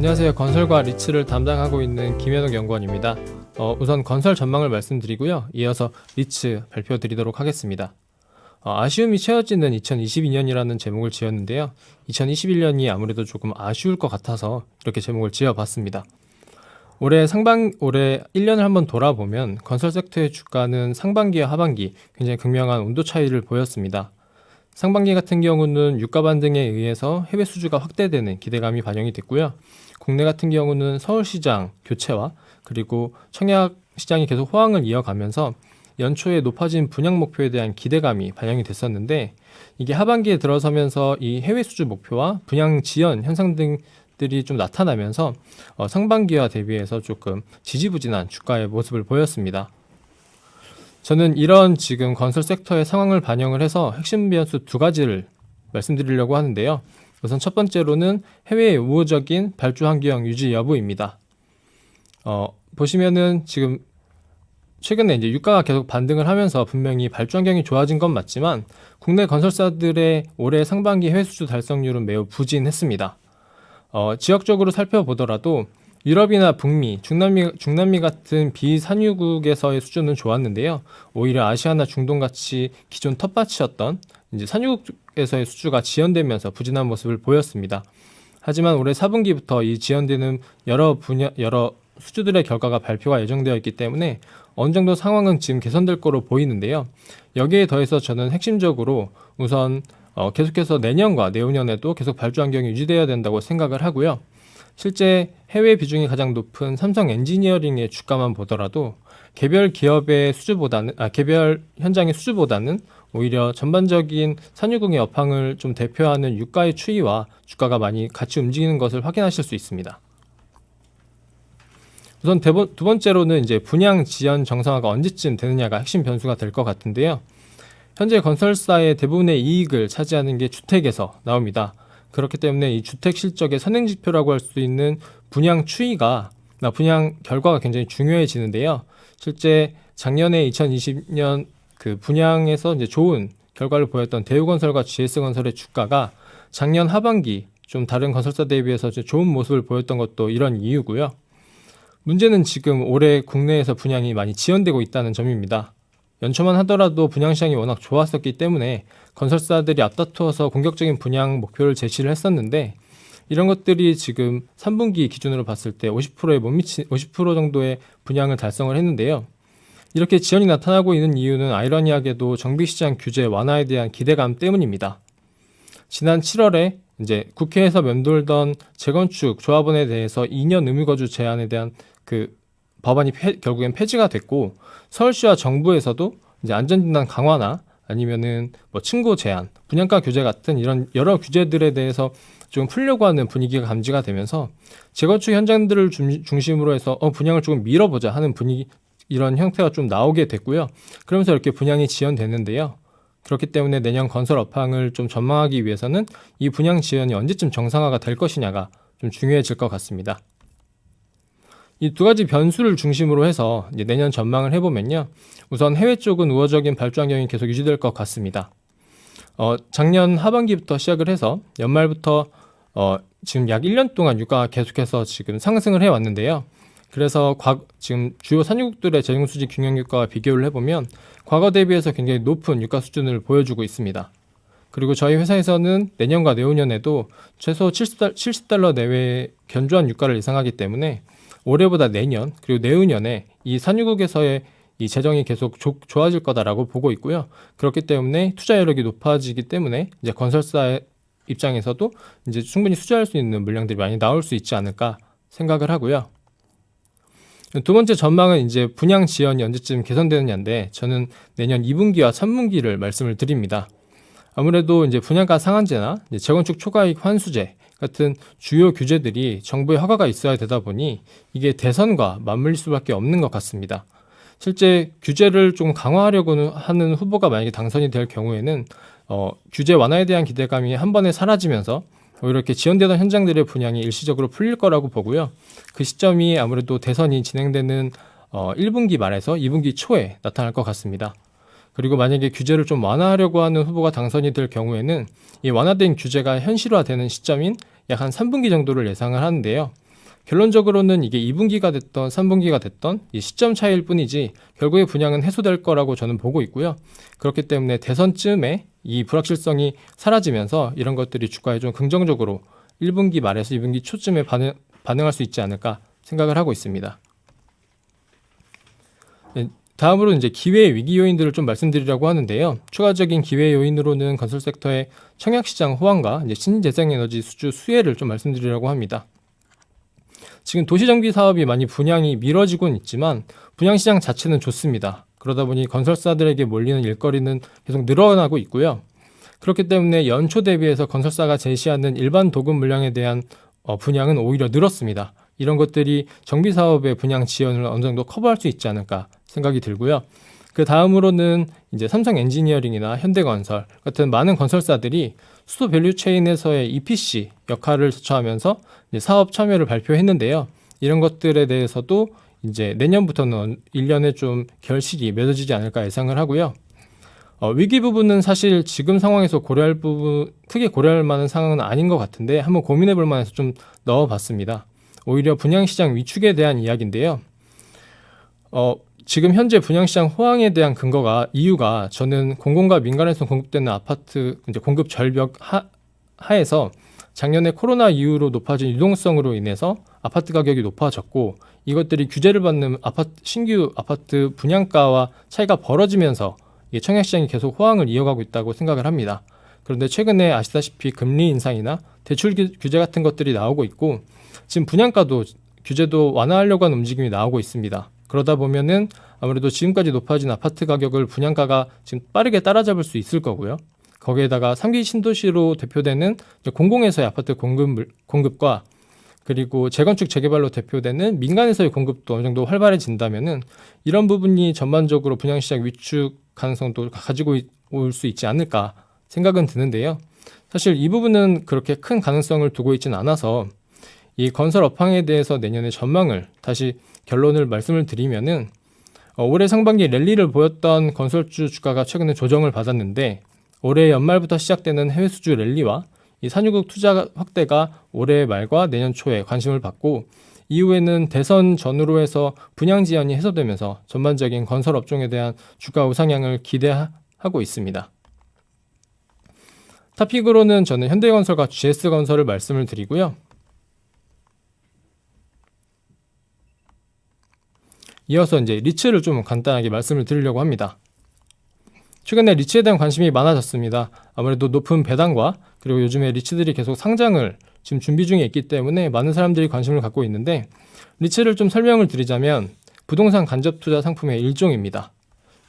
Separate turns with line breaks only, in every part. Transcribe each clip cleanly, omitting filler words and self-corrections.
안녕하세요. 건설과 리츠를 담당하고 있는 김현욱 연구원입니다. 우선 건설 전망을 말씀드리고요. 이어서 리츠 발표드리도록 하겠습니다. 아쉬움이 채워지는 2022년이라는 제목을 지었는데요. 2021년이 아무래도 조금 아쉬울 것 같아서 이렇게 제목을 지어봤습니다. 올해 1년을 한번 돌아보면 건설 섹터의 주가는 상반기와 하반기 굉장히 극명한 온도 차이를 보였습니다. 상반기 같은 경우는 유가 반등에 의해서 해외 수주가 확대되는 기대감이 반영이 됐고요. 국내 같은 경우는 서울시장 교체와 그리고 청약 시장이 계속 호황을 이어가면서 연초에 높아진 분양 목표에 대한 기대감이 반영이 됐었는데, 이게 하반기에 들어서면서 이 해외 수주 목표와 분양 지연 현상 등들이 좀 나타나면서 상반기와 대비해서 조금 지지부진한 주가의 모습을 보였습니다. 저는 이런 지금 건설 섹터의 상황을 반영을 해서 핵심 변수 두 가지를 말씀드리려고 하는데요. 우선 첫 번째로는 해외의 우호적인 발주 환경 유지 여부입니다. 보시면은 지금 최근에 이제 유가가 계속 반등을 하면서 분명히 발주 환경이 좋아진 건 맞지만 국내 건설사들의 올해 상반기 해외 수주 달성률은 매우 부진했습니다. 지역적으로 살펴보더라도 유럽이나 북미, 중남미 같은 비산유국에서의 수준은 좋았는데요. 오히려 아시아나 중동 같이 기존 텃밭이었던 이제 산유국에서의 수주가 지연되면서 부진한 모습을 보였습니다. 하지만 올해 4분기부터 이 지연되는 여러 수주들의 결과가 발표가 예정되어 있기 때문에 어느 정도 상황은 지금 개선될 거로 보이는데요. 여기에 더해서 저는 핵심적으로 우선 계속해서 내년과 내후년에도 계속 발주 환경이 유지되어야 된다고 생각을 하고요. 실제 해외 비중이 가장 높은 삼성 엔지니어링의 주가만 보더라도 개별 현장의 수주보다는 오히려 전반적인 산유국의 업황을 좀 대표하는 유가의 추이와 주가가 많이 같이 움직이는 것을 확인하실 수 있습니다. 우선 두 번째로는 이제 분양 지연 정상화가 언제쯤 되느냐가 핵심 변수가 될 것 같은데요. 현재 건설사의 대부분의 이익을 차지하는 게 주택에서 나옵니다. 그렇기 때문에 이 주택 실적의 선행 지표라고 할 수 있는 분양 결과가 굉장히 중요해지는데요. 실제 작년에 2020년 그 분양에서 이제 좋은 결과를 보였던 대우건설과 GS건설의 주가가 작년 하반기 좀 다른 건설사 대비해서 좋은 모습을 보였던 것도 이런 이유고요. 문제는 지금 올해 국내에서 분양이 많이 지연되고 있다는 점입니다. 연초만 하더라도 분양시장이 워낙 좋았었기 때문에 건설사들이 앞다투어서 공격적인 분양 목표를 제시를 했었는데, 이런 것들이 지금 3분기 기준으로 봤을 때 50% 정도의 분양을 달성을 했는데요. 이렇게 지연이 나타나고 있는 이유는 아이러니하게도 정비시장 규제 완화에 대한 기대감 때문입니다. 지난 7월에 이제 국회에서 맴돌던 재건축 조합원에 대해서 2년 의무거주 제한에 대한 그 법안이 결국엔 폐지가 됐고, 서울시와 정부에서도 이제 안전진단 강화나 아니면은 층고 제한, 분양가 규제 같은 이런 여러 규제들에 대해서 좀 풀려고 하는 분위기가 감지가 되면서 재건축 현장들을 중심으로 해서 분양을 조금 밀어보자 하는 이런 형태가 좀 나오게 됐고요. 그러면서 이렇게 분양이 지연됐는데요. 그렇기 때문에 내년 건설 업황을 좀 전망하기 위해서는 이 분양 지연이 언제쯤 정상화가 될 것이냐가 좀 중요해질 것 같습니다. 이 두 가지 변수를 중심으로 해서 이제 내년 전망을 해보면요. 우선 해외 쪽은 우호적인 발주 환경이 계속 유지될 것 같습니다. 작년 하반기부터 시작을 해서 연말부터 지금 약 1년 동안 유가가 계속해서 지금 상승을 해왔는데요. 그래서 지금 주요 산유국들의 재정수지 균형 유가와 비교를 해보면 과거 대비해서 굉장히 높은 유가 수준을 보여주고 있습니다. 그리고 저희 회사에서는 내년과 내후년에도 최소 70달러 내외의 견조한 유가를 예상하기 때문에 올해보다 내년 그리고 내후년에 이 산유국에서의 이 재정이 계속 좋아질 거다라고 보고 있고요. 그렇기 때문에 투자 여력이 높아지기 때문에 이제 건설사의 입장에서도 이제 충분히 투자할 수 있는 물량들이 많이 나올 수 있지 않을까 생각을 하고요. 두 번째 전망은 이제 분양 지연이 언제쯤 개선되느냐인데, 저는 내년 2분기와 3분기를 말씀을 드립니다. 아무래도 이제 분양가 상한제나 이제 재건축 초과이익 환수제 같은 주요 규제들이 정부의 허가가 있어야 되다 보니 이게 대선과 맞물릴 수밖에 없는 것 같습니다. 실제 규제를 좀 강화하려고 하는 후보가 만약에 당선이 될 경우에는 규제 완화에 대한 기대감이 한 번에 사라지면서 오히려 이렇게 지연되던 현장들의 분양이 일시적으로 풀릴 거라고 보고요. 그 시점이 아무래도 대선이 진행되는 1분기 말에서 2분기 초에 나타날 것 같습니다. 그리고 만약에 규제를 좀 완화하려고 하는 후보가 당선이 될 경우에는 이 완화된 규제가 현실화되는 시점인 약 한 3분기 정도를 예상을 하는데요. 결론적으로는 이게 2분기가 됐던 3분기가 됐던 이 시점 차이일 뿐이지 결국에 분양은 해소될 거라고 저는 보고 있고요. 그렇기 때문에 대선쯤에 이 불확실성이 사라지면서 이런 것들이 주가에 좀 긍정적으로 1분기 말에서 2분기 초쯤에 반응할 수 있지 않을까 생각을 하고 있습니다. 네, 다음으로 이제 기회 위기 요인들을 좀 말씀드리려고 하는데요. 추가적인 기회 요인으로는 건설 섹터의 청약시장 호황과 이제 신재생에너지 수주 수혜를 좀 말씀드리려고 합니다. 지금 도시정비 사업이 많이 분양이 미뤄지고는 있지만 분양시장 자체는 좋습니다. 그러다 보니 건설사들에게 몰리는 일거리는 계속 늘어나고 있고요. 그렇기 때문에 연초 대비해서 건설사가 제시하는 일반 도급 물량에 대한 분양은 오히려 늘었습니다. 이런 것들이 정비사업의 분양 지연을 어느 정도 커버할 수 있지 않을까 생각이 들고요. 그 다음으로는 이제 삼성 엔지니어링이나 현대건설 같은 많은 건설사들이 수도 밸류체인에서의 EPC 역할을 자처하면서 이제 사업 참여를 발표했는데요. 이런 것들에 대해서도 이제 내년부터는 1년에 좀 결실이 맺어지지 않을까 예상을 하고요. 위기 부분은 사실 지금 상황에서 고려할 부분, 크게 고려할 만한 상황은 아닌 것 같은데 한번 고민해 볼 만해서 좀 넣어봤습니다. 오히려 분양시장 위축에 대한 이야기인데요. 지금 현재 분양시장 호황에 대한 이유가 저는 공공과 민간에서 공급되는 아파트 이제 공급 절벽 하에서 작년에 코로나 이후로 높아진 유동성으로 인해서 아파트 가격이 높아졌고 이것들이 규제를 받는 신규 아파트 분양가와 차이가 벌어지면서 청약시장이 계속 호황을 이어가고 있다고 생각을 합니다. 그런데 최근에 아시다시피 금리 인상이나 대출 규제 같은 것들이 나오고 있고 지금 분양가도 규제도 완화하려고 하는 움직임이 나오고 있습니다. 그러다 보면은 아무래도 지금까지 높아진 아파트 가격을 분양가가 지금 빠르게 따라잡을 수 있을 거고요. 거기에다가 3기 신도시로 대표되는 공공에서의 아파트 공급과 그리고 재건축 재개발로 대표되는 민간에서의 공급도 어느 정도 활발해진다면은 이런 부분이 전반적으로 분양시장 위축 가능성도 가지고 올 수 있지 않을까 생각은 드는데요. 사실 이 부분은 그렇게 큰 가능성을 두고 있지는 않아서 이 건설 업황에 대해서 내년의 전망을 다시 결론을 말씀을 드리면은 올해 상반기 랠리를 보였던 건설주 주가가 최근에 조정을 받았는데 올해 연말부터 시작되는 해외 수주 랠리와 이 산유국 투자 확대가 올해 말과 내년 초에 관심을 받고 이후에는 대선 전후로 해서 분양 지연이 해소되면서 전반적인 건설 업종에 대한 주가 우상향을 기대하고 있습니다. 탑픽으로는 저는 현대건설과 GS건설을 말씀을 드리고요. 이어서 이제 리츠를 좀 간단하게 말씀을 드리려고 합니다. 최근에 리츠에 대한 관심이 많아졌습니다. 아무래도 높은 배당과 그리고 요즘에 리츠들이 계속 상장을 지금 준비 중에 있기 때문에 많은 사람들이 관심을 갖고 있는데 리츠를 좀 설명을 드리자면 부동산 간접 투자 상품의 일종입니다.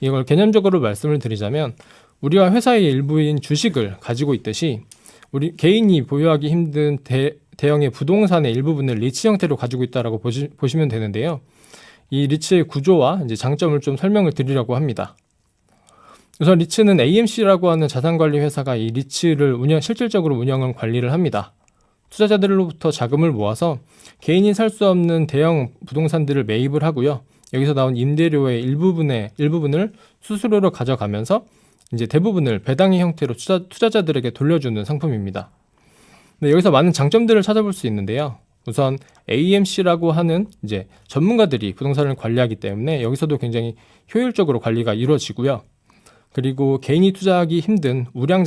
이걸 개념적으로 말씀을 드리자면 우리가 회사의 일부인 주식을 가지고 있듯이 우리 개인이 보유하기 힘든 대형의 부동산의 일부분을 리츠 형태로 가지고 있다라고 보시면 되는데요. 이 리츠의 구조와 이제 장점을 좀 설명을 드리려고 합니다. 우선 리츠는 AMC라고 하는 자산관리 회사가 이 리츠를 실질적으로 운영을 관리를 합니다. 투자자들로부터 자금을 모아서 개인이 살 수 없는 대형 부동산들을 매입을 하고요. 여기서 나온 임대료의 일부분을 수수료로 가져가면서 이제 대부분을 배당의 형태로 투자자들에게 돌려주는 상품입니다. 근데 여기서 많은 장점들을 찾아볼 수 있는데요. 우선 AMC라고 하는 이제 전문가들이 부동산을 관리하기 때문에 여기서도 굉장히 효율적으로 관리가 이루어지고요. 그리고 개인이 투자하기 힘든 우량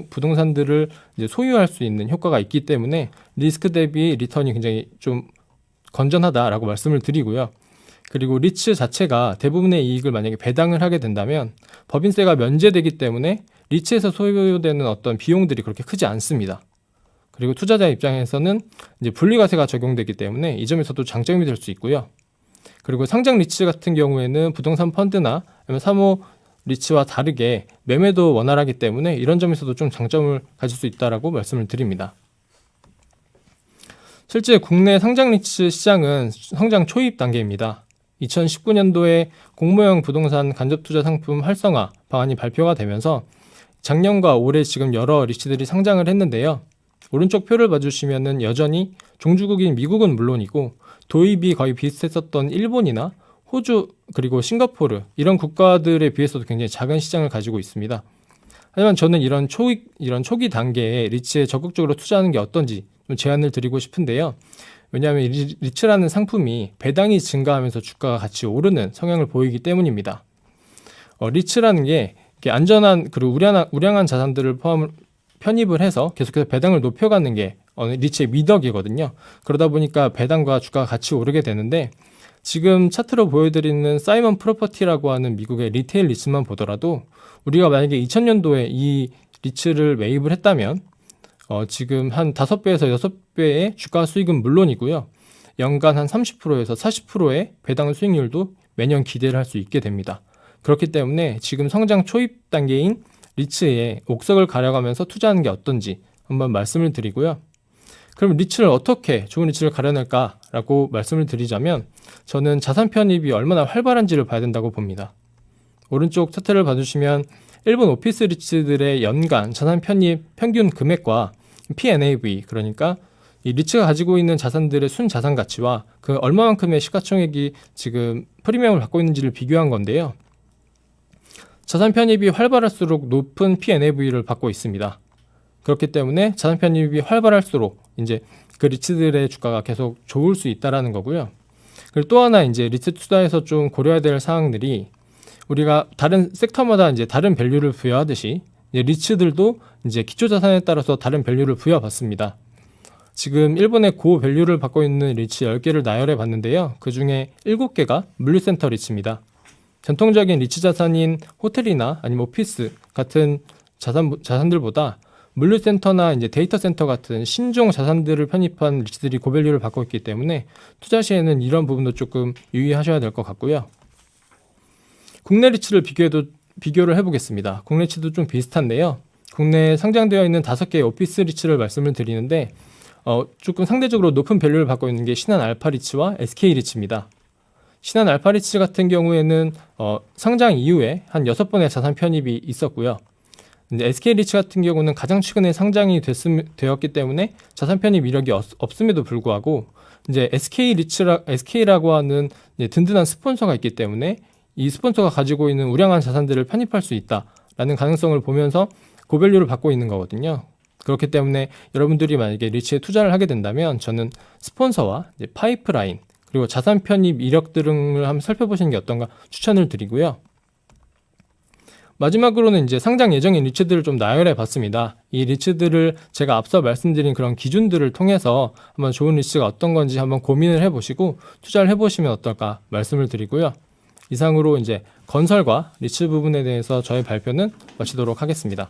부동산들을 이제 소유할 수 있는 효과가 있기 때문에 리스크 대비 리턴이 굉장히 좀 건전하다라고 말씀을 드리고요. 그리고 리츠 자체가 대부분의 이익을 만약에 배당을 하게 된다면 법인세가 면제되기 때문에 리츠에서 소요되는 어떤 비용들이 그렇게 크지 않습니다. 그리고 투자자 입장에서는 이제 분리과세가 적용되기 때문에 이 점에서도 장점이 될 수 있고요. 그리고 상장 리츠 같은 경우에는 부동산 펀드나 아니면 사모 리츠와 다르게 매매도 원활하기 때문에 이런 점에서도 좀 장점을 가질 수 있다라고 말씀을 드립니다. 실제 국내 상장 리츠 시장은 성장 초입 단계입니다. 2019년도에 공모형 부동산 간접투자 상품 활성화 방안이 발표가 되면서 작년과 올해 지금 여러 리츠들이 상장을 했는데요. 오른쪽 표를 봐주시면은 여전히 종주국인 미국은 물론이고 도입이 거의 비슷했었던 일본이나 호주 그리고 싱가포르 이런 국가들에 비해서도 굉장히 작은 시장을 가지고 있습니다. 하지만 저는 이런 초기 단계에 리츠에 적극적으로 투자하는 게 어떤지 좀 제안을 드리고 싶은데요. 왜냐하면 이 리츠라는 상품이 배당이 증가하면서 주가가 같이 오르는 성향을 보이기 때문입니다. 리츠라는 게 이렇게 안전한 그리고 우량한 자산들을 편입을 해서 계속해서 배당을 높여가는 게 리츠의 미덕이거든요. 그러다 보니까 배당과 주가가 같이 오르게 되는데, 지금 차트로 보여드리는 사이먼 프로퍼티라고 하는 미국의 리테일 리츠만 보더라도 우리가 만약에 2000년도에 이 리츠를 매입을 했다면 지금 한 5배에서 6배의 주가 수익은 물론이고요. 연간 한 30%에서 40%의 배당 수익률도 매년 기대를 할 수 있게 됩니다. 그렇기 때문에 지금 성장 초입 단계인 리츠에 옥석을 가려가면서 투자하는 게 어떤지 한번 말씀을 드리고요. 그럼 리츠를 어떻게 좋은 리츠를 가려낼까라고 말씀을 드리자면, 저는 자산 편입이 얼마나 활발한지를 봐야 된다고 봅니다. 오른쪽 차트를 봐주시면 일본 오피스 리츠들의 연간 자산 편입 평균 금액과 P/NAV, 그러니까 이 리츠가 가지고 있는 자산들의 순자산 가치와 그 얼마만큼의 시가총액이 지금 프리미엄을 받고 있는지를 비교한 건데요. 자산 편입이 활발할수록 높은 P/NAV를 받고 있습니다. 그렇기 때문에 자산 편입이 활발할수록 이제 그 리츠들의 주가가 계속 좋을 수 있다라는 거고요. 그리고 또 하나 이제 리츠 투자에서 좀 고려해야 될 사항들이, 우리가 다른 섹터마다 이제 다른 밸류를 부여하듯이 이제 리츠들도 이제 기초 자산에 따라서 다른 밸류를 부여받습니다. 지금 일본의 고 밸류를 받고 있는 리츠 10개를 나열해 봤는데요. 그 중에 7개가 물류센터 리츠입니다. 전통적인 리츠 자산인 호텔이나 아니면 오피스 같은 자산들보다 물류센터나 이제 데이터 센터 같은 신종 자산들을 편입한 리츠들이 고밸류를 받고 있기 때문에 투자 시에는 이런 부분도 조금 유의하셔야 될 것 같고요. 국내 리츠를 비교를 해보겠습니다. 국내 리츠도 좀 비슷한데요. 국내에 상장되어 있는 5개의 오피스 리츠를 말씀을 드리는데, 조금 상대적으로 높은 밸류를 받고 있는 게 신한 알파 리츠와 SK 리츠입니다. 신한 알파 리츠 같은 경우에는 상장 이후에 한 6번의 자산 편입이 있었고요. 이제 SK 리츠 같은 경우는 가장 최근에 상장이 되었기 때문에 자산 편입 이력이 없음에도 불구하고 이제 SK라고 하는 이제 든든한 스폰서가 있기 때문에 이 스폰서가 가지고 있는 우량한 자산들을 편입할 수 있다라는 가능성을 보면서 고밸류를 받고 있는 거거든요. 그렇기 때문에 여러분들이 만약에 리츠에 투자를 하게 된다면 저는 스폰서와 이제 파이프라인 그리고 자산 편입 이력 등을 한번 살펴보시는 게 어떤가 추천을 드리고요. 마지막으로는 이제 상장 예정인 리츠들을 좀 나열해 봤습니다. 이 리츠들을 제가 앞서 말씀드린 그런 기준들을 통해서 한번 좋은 리츠가 어떤 건지 한번 고민을 해보시고 투자를 해보시면 어떨까 말씀을 드리고요. 이상으로 이제 건설과 리츠 부분에 대해서 저의 발표는 마치도록 하겠습니다.